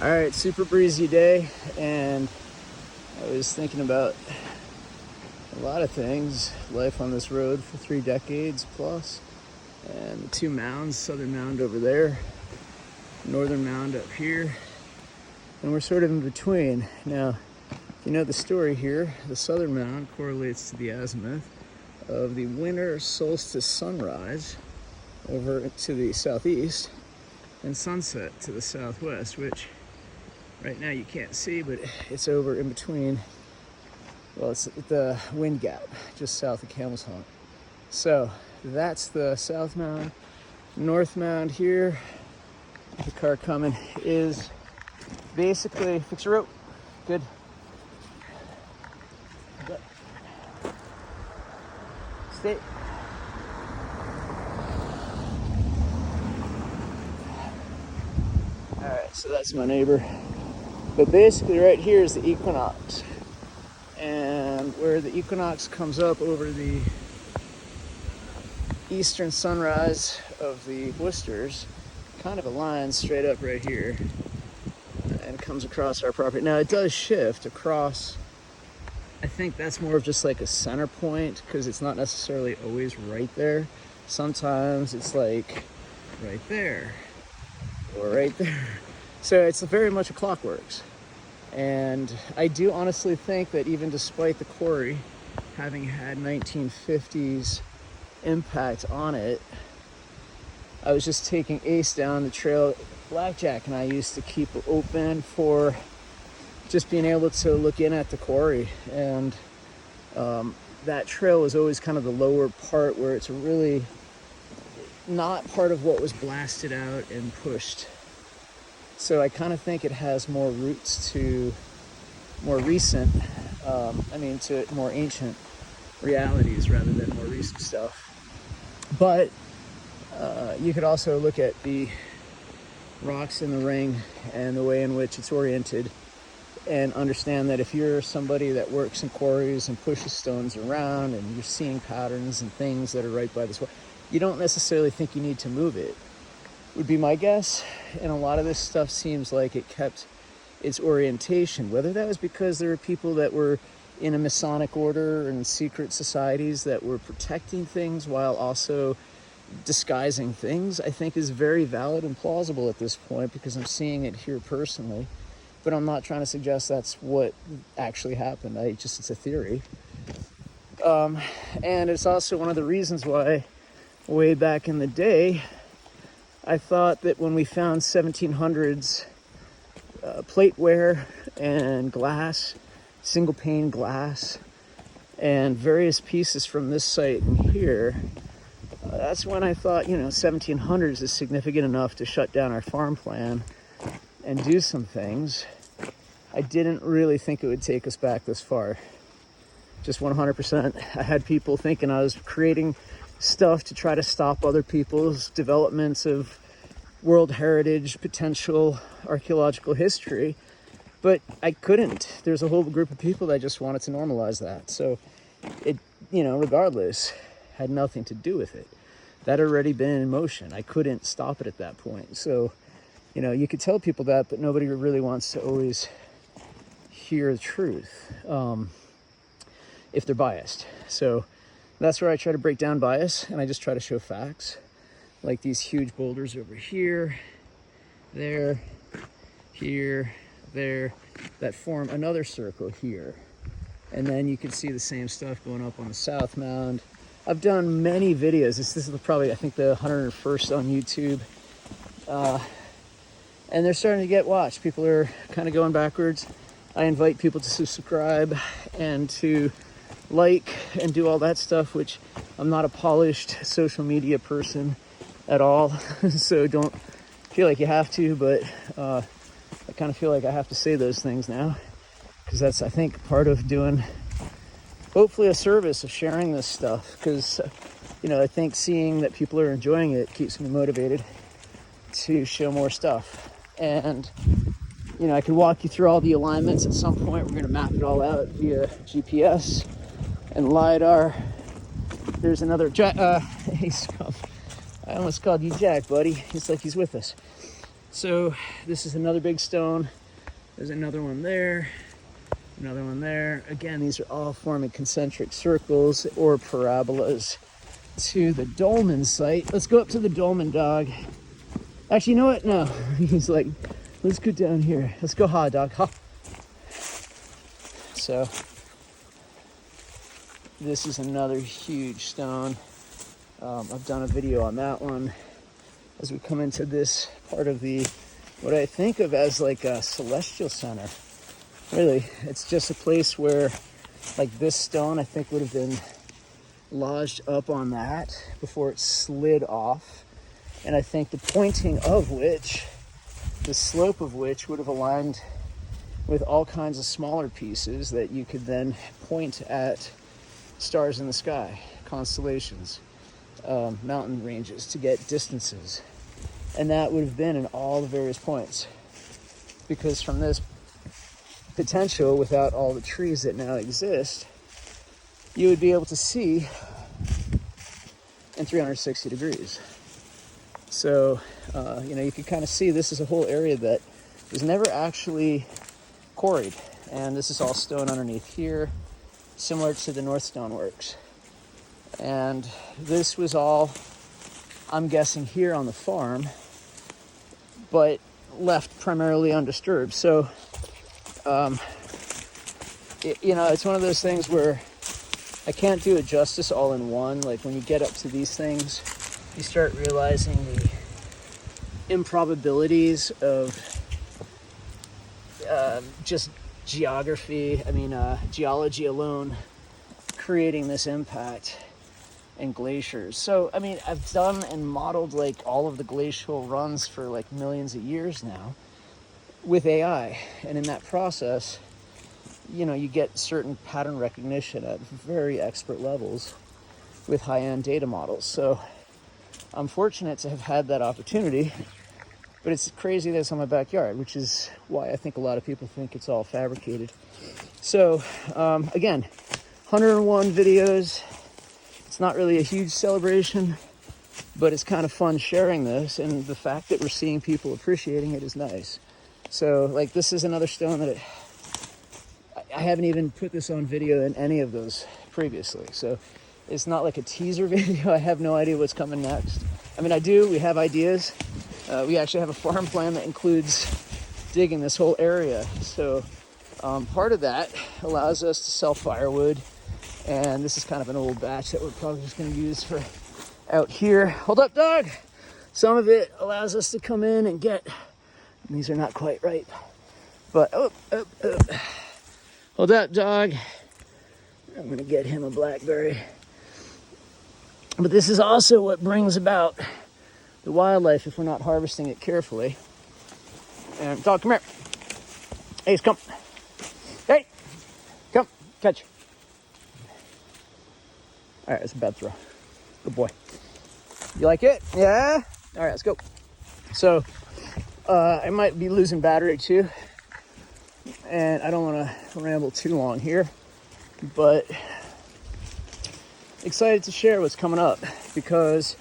All right, super breezy day, and I was thinking about a lot of things. Life on this road for 3 decades plus, and the 2 mounds, southern mound over there, northern mound up here, and we're sort of in between. Now, if you know the story here, the southern mound correlates to the azimuth of the winter solstice sunrise over to the southeast and sunset to the southwest, which right now you can't see, but it's over in between. Well, it's the wind gap just south of Camel's Hump. So that's the south mound. North mound here, the car coming, is basically, fix your rope, good. Stay. All right, so that's my neighbor. But basically right here is the equinox. And where the equinox comes up over the eastern sunrise of the Worcesters, kind of a line straight up right here, and comes across our property. Now it does shift across. I think that's more of just like a center point, because it's not necessarily always right there. Sometimes it's like right there or right there. So it's very much a clockworks. And I do honestly think that even despite the quarry having had 1950s impact on it, I was just taking Ace down the trail. Blackjack and I used to keep open for just being able to look in at the quarry. And that trail was always kind of the lower part where it's really not part of what was blasted out and pushed. So I kind of think it has more roots to more recent, to more ancient realities rather than more recent stuff. But you could also look at the rocks in the ring and the way in which it's oriented and understand that if you're somebody that works in quarries and pushes stones around and you're seeing patterns and things that are right by this way, you don't necessarily think you need to move it, would be my guess. And a lot of this stuff seems like it kept its orientation, whether that was because there were people that were in a Masonic order and secret societies that were protecting things while also disguising things, I think is very valid and plausible at this point, because I'm seeing it here personally. But I'm not trying to suggest that's what actually happened. It's a theory. And it's also one of the reasons why way back in the day, I thought that when we found 1700s plateware and glass, single pane glass, and various pieces from this site and here, that's when I thought, 1700s is significant enough to shut down our farm plan and do some things. I didn't really think it would take us back this far. Just 100%. I had people thinking I was creating stuff to try to stop other people's developments of world heritage, potential archaeological history, but I couldn't. There's a whole group of people that just wanted to normalize that. So it, regardless, had nothing to do with it. That had already been in motion. I couldn't stop it at that point. So, you could tell people that, but nobody really wants to always hear the truth if they're biased. So that's where I try to break down bias, and I just try to show facts, like these huge boulders over here, there, here, there, that form another circle here. And then you can see the same stuff going up on the south mound. I've done many videos. This is probably, I think, the 101st on YouTube. And they're starting to get watched. People are kind of going backwards. I invite people to subscribe and to like and do all that stuff, which I'm not a polished social media person at all. So don't feel like you have to, but I kind of feel like I have to say those things now, because that's, I think, part of doing hopefully a service of sharing this stuff, because I think seeing that people are enjoying it keeps me motivated to show more stuff. And I could walk you through all the alignments at some point. We're going to map it all out via GPS and LiDAR. There's another Jack. I almost called you Jack, buddy. It's like he's with us. So this is another big stone. There's another one there, another one there. Again, these are all forming concentric circles or parabolas to the dolmen site. Let's go up to the dolmen, dog. Actually, you know what? No, he's like, let's go down here. Let's go ha, dog, ha. So this is another huge stone. I've done a video on that one. As we come into this part of the, what I think of as like a celestial center. Really, it's just a place where, like, this stone I think would have been lodged up on that before it slid off. And I think the pointing of which, the slope of which would have aligned with all kinds of smaller pieces that you could then point at stars in the sky, constellations, mountain ranges to get distances. And that would have been in all the various points. Because from this potential, without all the trees that now exist, you would be able to see in 360 degrees. So, you can kind of see this is a whole area that was never actually quarried. And this is all stone underneath here, similar to the North Stoneworks. And this was all, I'm guessing, here on the farm, but left primarily undisturbed. So, it's one of those things where I can't do it justice all in one. Like, when you get up to these things, you start realizing the improbabilities of just geography, geology alone creating this impact and glaciers. So, I've done and modeled like all of the glacial runs for like millions of years now with AI. And in that process, you get certain pattern recognition at very expert levels with high-end data models. So I'm fortunate to have had that opportunity, but it's crazy that it's in my backyard, which is why I think a lot of people think it's all fabricated. So, again, 101 videos. It's not really a huge celebration, but it's kind of fun sharing this, and the fact that we're seeing people appreciating it is nice. So, like, this is another stone that I haven't even put this on video in any of those previously. So it's not like a teaser video. I have no idea what's coming next. We have ideas. We actually have a farm plan that includes digging this whole area. So part of that allows us to sell firewood. And this is kind of an old batch that we're probably just going to use for out here. Hold up, dog. Some of it allows us to come in and get, and these are not quite ripe, but hold up, dog. I'm going to get him a blackberry. But this is also what brings about the wildlife if we're not harvesting it carefully. And dog, come here. Ace, come. Hey, come, catch. All right, that's a bad throw. Good boy. You like it? Yeah? All right, let's go. So, I might be losing battery too. And I don't want to ramble too long here. But excited to share what's coming up. Because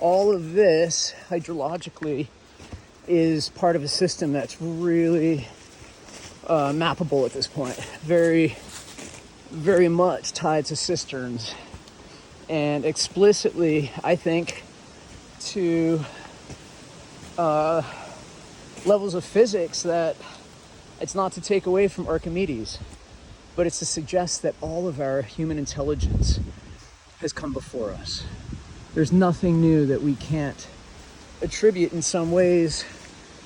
all of this, hydrologically, is part of a system that's really mappable at this point. Very, very much tied to cisterns. And explicitly, I think, to levels of physics that it's not to take away from Archimedes, but it's to suggest that all of our human intelligence has come before us. There's nothing new that we can't attribute in some ways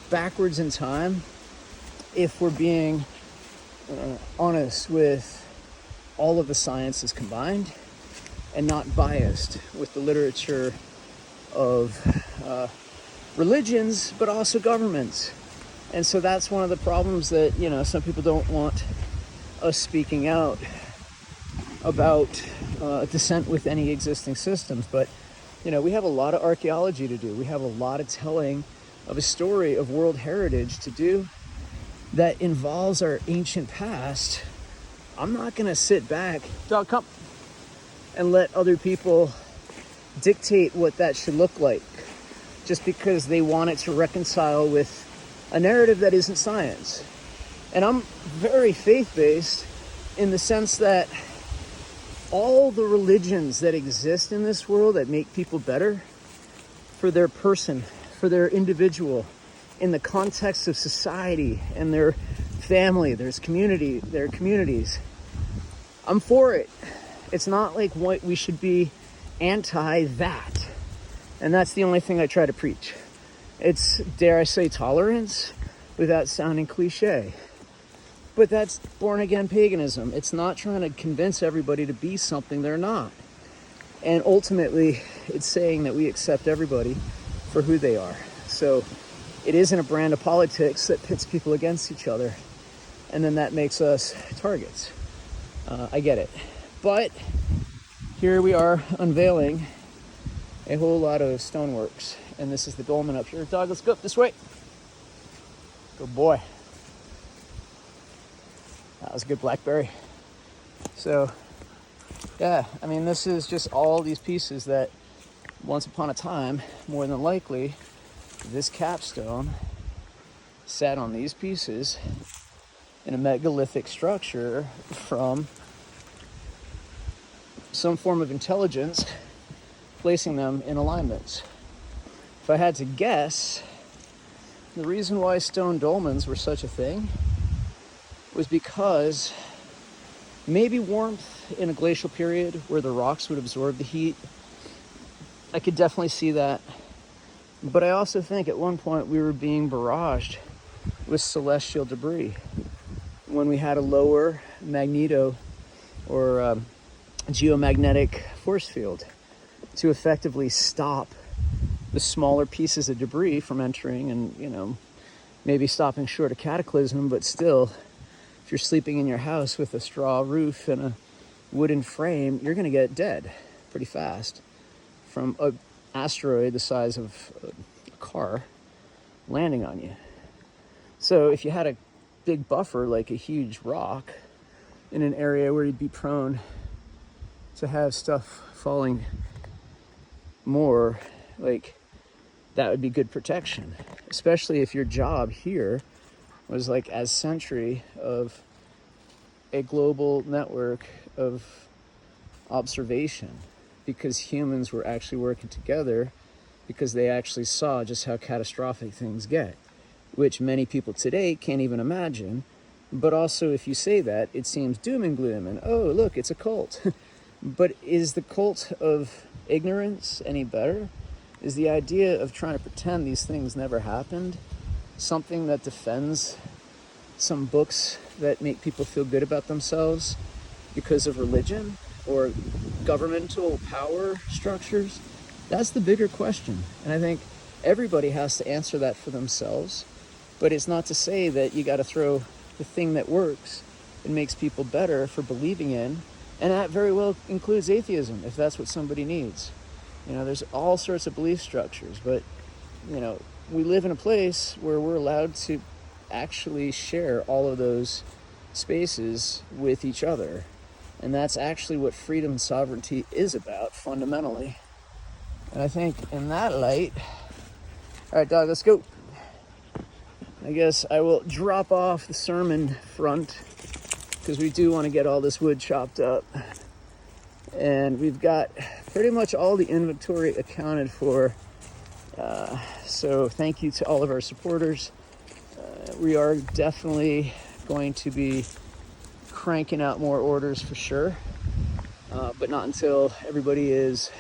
backwards in time if we're being honest with all of the sciences combined and not biased with the literature of religions, but also governments. And so that's one of the problems that, some people don't want us speaking out about dissent with any existing systems. But, we have a lot of archaeology to do. We have a lot of telling of a story of world heritage to do that involves our ancient past. I'm not going to sit back, dog, come, and let other people dictate what that should look like. just because they want it to reconcile with a narrative that isn't science. And I'm very faith-based in the sense that all the religions that exist in this world that make people better for their person, for their individual, in the context of society and their family, their communities, I'm for it. It's not like what we should be anti that. And that's the only thing I try to preach. It's, dare I say, tolerance without sounding cliche. But that's born again paganism. It's not trying to convince everybody to be something they're not. And ultimately, it's saying that we accept everybody for who they are. So it isn't a brand of politics that pits people against each other, and then that makes us targets. I get it. But here we are unveiling a whole lot of stoneworks. And this is the dolmen up here. Dog, let's go up this way. Good boy. That was a good blackberry. So, yeah, I mean, this is just all these pieces that once upon a time, more than likely, this capstone sat on these pieces in a megalithic structure from some form of intelligence placing them in alignments. If I had to guess, the reason why stone dolmens were such a thing was because maybe warmth in a glacial period where the rocks would absorb the heat. I could definitely see that. But I also think at one point we were being barraged with celestial debris when we had a lower magneto or geomagnetic force field to effectively stop the smaller pieces of debris from entering and, you know, maybe stopping short of cataclysm, but still, if you're sleeping in your house with a straw roof and a wooden frame, you're going to get dead pretty fast from an asteroid the size of a car landing on you. So if you had a big buffer, like a huge rock, in an area where you'd be prone to have stuff falling more, like, that would be good protection, especially if your job here was like as sentry of a global network of observation, because humans were actually working together because they actually saw just how catastrophic things get, which many people today can't even imagine. But also, if you say that, it seems doom and gloom and, oh, look, it's a cult. But is the cult of ignorance any better? Is the idea of trying to pretend these things never happened something that defends some books that make people feel good about themselves because of religion or governmental power structures? That's the bigger question. And I think everybody has to answer that for themselves. But it's not to say that you got to throw the thing that works and makes people better for believing in. And that very well includes atheism, if that's what somebody needs. You know, there's all sorts of belief structures, but, you know, we live in a place where we're allowed to actually share all of those spaces with each other. And that's actually what freedom and sovereignty is about, fundamentally. And I think in that light, all right, dog, let's go. I guess I will drop off the sermon front because we do want to get all this wood chopped up. And we've got pretty much all the inventory accounted for. So thank you to all of our supporters. We are definitely going to be cranking out more orders for sure. But not until everybody is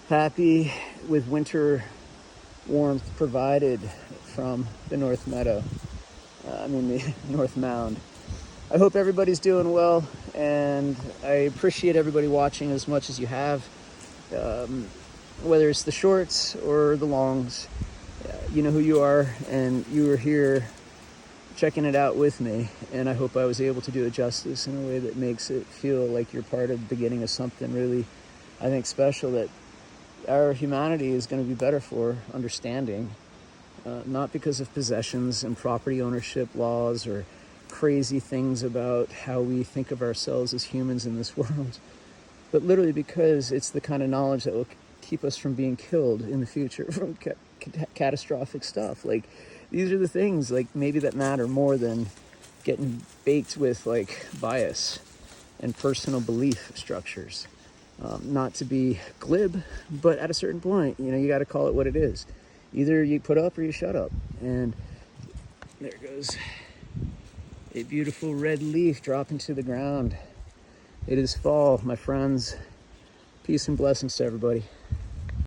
happy with winter warmth provided from the North Meadow. The North Mound. I hope everybody's doing well, and I appreciate everybody watching as much as you have. Whether it's the shorts or the longs, you know who you are, and you are here checking it out with me, and I hope I was able to do it justice in a way that makes it feel like you're part of the beginning of something really, I think, special that our humanity is going to be better for understanding, not because of possessions and property ownership laws or crazy things about how we think of ourselves as humans in this world, but literally because it's the kind of knowledge that will keep us from being killed in the future from catastrophic stuff. Like, these are the things, like, maybe that matter more than getting baked with, like, bias and personal belief structures. Not to be glib, but at a certain point, you know, you got to call it what it is. Either you put up or you shut up. And there goes a beautiful red leaf dropping to the ground. It is fall, my friends. Peace and blessings to everybody.